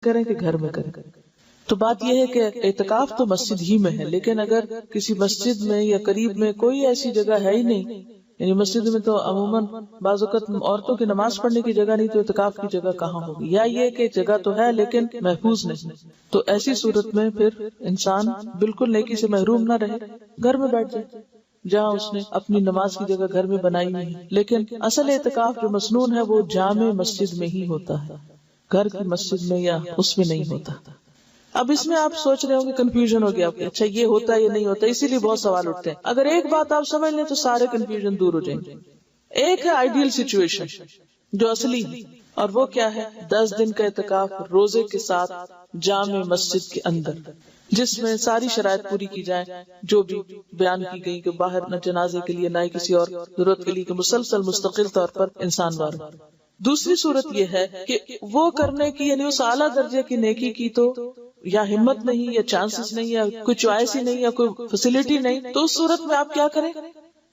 کریں کہ گھر میں کریں. تو بات یہ ہے کہ اعتکاف تو مسجد ہی میں ہے، لیکن اگر کسی مسجد میں یا قریب میں کوئی ایسی جگہ ہے ہی نہیں، یعنی مسجد میں تو عموماً بعض اوقات عورتوں کی نماز پڑھنے کی جگہ نہیں، تو اعتکاف کی جگہ کہاں ہوگی؟ یا یہ کہ جگہ تو ہے لیکن محفوظ نہیں، تو ایسی صورت میں پھر انسان بالکل نیکی سے محروم نہ رہے، گھر میں بیٹھ جائے جہاں اس نے اپنی نماز کی جگہ گھر میں بنائی ہوئی ہے. لیکن اصل اعتکاف جو مسنون ہے وہ جامع مسجد میں ہی ہوتا ہے، گھر کی مسجد میں یا اس میں نہیں ہوتا. اب اس میں آپ سوچ رہے ہوں گے کنفیوژن ہو گیا آپ کو، اچھا یہ ہوتا ہے یہ نہیں ہوتا، اسی لیے بہت سوال اٹھتے ہیں. اگر ایک بات آپ سمجھ لیں تو سارے کنفیوژن دور ہو جائیں گے. ایک ہے آئیڈیل سچویشن جو اصلی ہے، اور وہ کیا ہے؟ 10 دن کا اعتکاف روزے کے ساتھ جامع مسجد کے اندر، جس میں ساری شرائط پوری کی جائیں جو بھی بیان کی گئی، کہ باہر نہ جنازے کے لیے نہ کسی اور ضرورت کے لیے، کہ مسلسل مستقل طور پر انسان بار. دوسری صورت یہ ہے کہ وہ کرنے کی، یعنی اس اعلیٰ درجے کی نیکی کی تو یا ہمت نہیں، یا چانسز نہیں، یا کوئی چوائس ہی نہیں، یا کوئی فیسلٹی نہیں، تو اس صورت میں آپ کیا کریں؟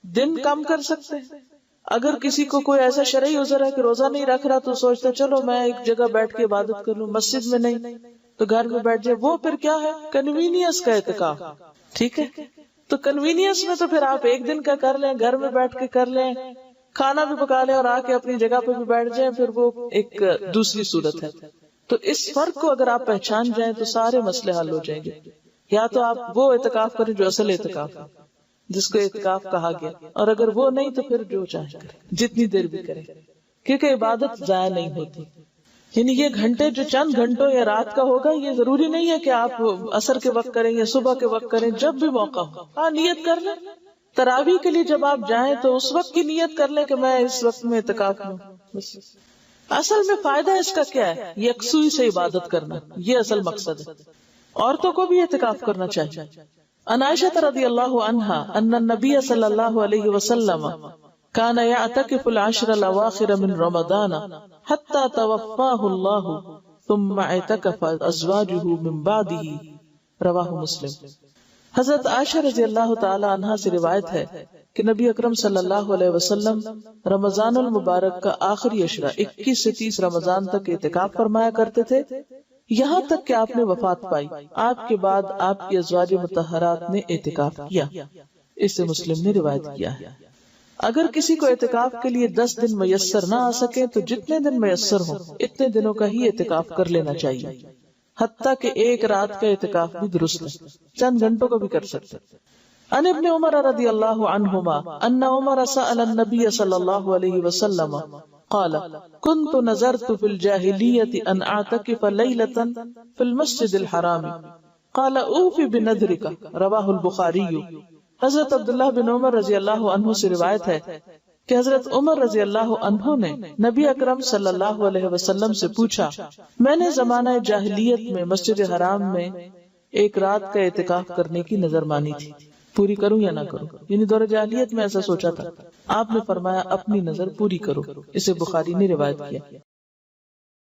دن کم کر سکتے ہیں. اگر کسی کو کوئی ایسا شرعی عذر ہے کہ روزہ نہیں رکھ رہا، تو سوچتا چلو میں ایک جگہ بیٹھ کے عبادت کر لوں، مسجد میں نہیں تو گھر میں بیٹھ جائے. وہ پھر کیا ہے؟ کنوینئنس کا اعتکاف. ٹھیک ہے، تو کنوینئنس میں تو پھر آپ ایک دن کا کر لیں، گھر میں بیٹھ کے کر لیں، کھانا بھی پکا لیں اور آ کے اپنی جگہ پہ بھی بیٹھ جائیں، پھر وہ ایک دوسری صورت ہے. تو اس فرق کو اگر آپ پہچان جائیں تو سارے مسئلے حل ہو جائیں گے. یا تو آپ وہ اعتکاف کریں جو اصل اعتکاف ہے، جس کو اعتکاف کہا گیا، اور اگر وہ نہیں تو پھر جو چاہے کریں، جتنی دیر بھی کریں، کیونکہ عبادت ضائع نہیں ہوتی. یعنی یہ گھنٹے جو چند گھنٹوں یا رات کا ہوگا، یہ ضروری نہیں ہے کہ آپ عصر کے وقت کریں یا صبح کے وقت کریں، جب بھی موقع ہو. ہاں نیت کر لیں. تراویح کے لیے جب آپ جائیں تو اس وقت کی نیت کر لیں کہ میں اس وقت میں اعتکاف ہوں. اصل میں فائدہ اس کا کیا ہے؟ یکسوئی سے عبادت کرنا، یہ اصل مقصد ہے. عورتوں کو بھی اعتکاف کرنا چاہیے. عن عائشہ رضی اللہ عنہا ان النبی صلی اللہ علیہ وسلم كان يعتكف العشر الاواخر من رمضان حتى توفاه الله ثم اعتكف ازواجه من بعده. رواہ مسلم. حضرت عائشہ رضی اللہ تعالی عنہا سے روایت ہے کہ نبی اکرم صلی اللہ علیہ وسلم رمضان المبارک کا آخری عشرہ 21 سے 30 رمضان تک اعتکاف فرمایا کرتے تھے، یہاں تک کہ آپ نے وفات پائی. آپ کے بعد آپ کی ازواج مطہرات نے اعتکاف کیا. اس سے مسلم نے روایت کیا ہے. اگر کسی کو اعتکاف کے لیے 10 دن میسر نہ آ سکے تو جتنے دن میسر ہوں اتنے دنوں کا ہی اعتکاف کر لینا چاہیے، حتیٰ کہ ایک رات کا اعتکاف بھی درست ہے، چند گھنٹوں کا بھی کر سکتے. عن ابن عمر رضی اللہ عنہما ان عمر سأل النبی صلی اللہ علیہ وسلم قال كنت نذرت في الجاهلية ان اعتكف ليلة في المسجد الحرام قال اوف بنذرك. رواہ البخاری. حضرت عبداللہ بن عمر رضی اللہ عنہ سے روایت ہے کہ حضرت عمر رضی اللہ عنہ نے نبی اکرم صلی اللہ علیہ وسلم سے پوچھا، میں نے زمانہ جاہلیت میں مسجد حرام میں ایک رات کا اعتکاف کرنے کی نظر مانی تھی، پوری کروں یا نہ کروں؟ یعنی دور جاہلیت میں ایسا سوچا تھا. آپ نے فرمایا اپنی نظر پوری کرو. اسے بخاری نے روایت کیا.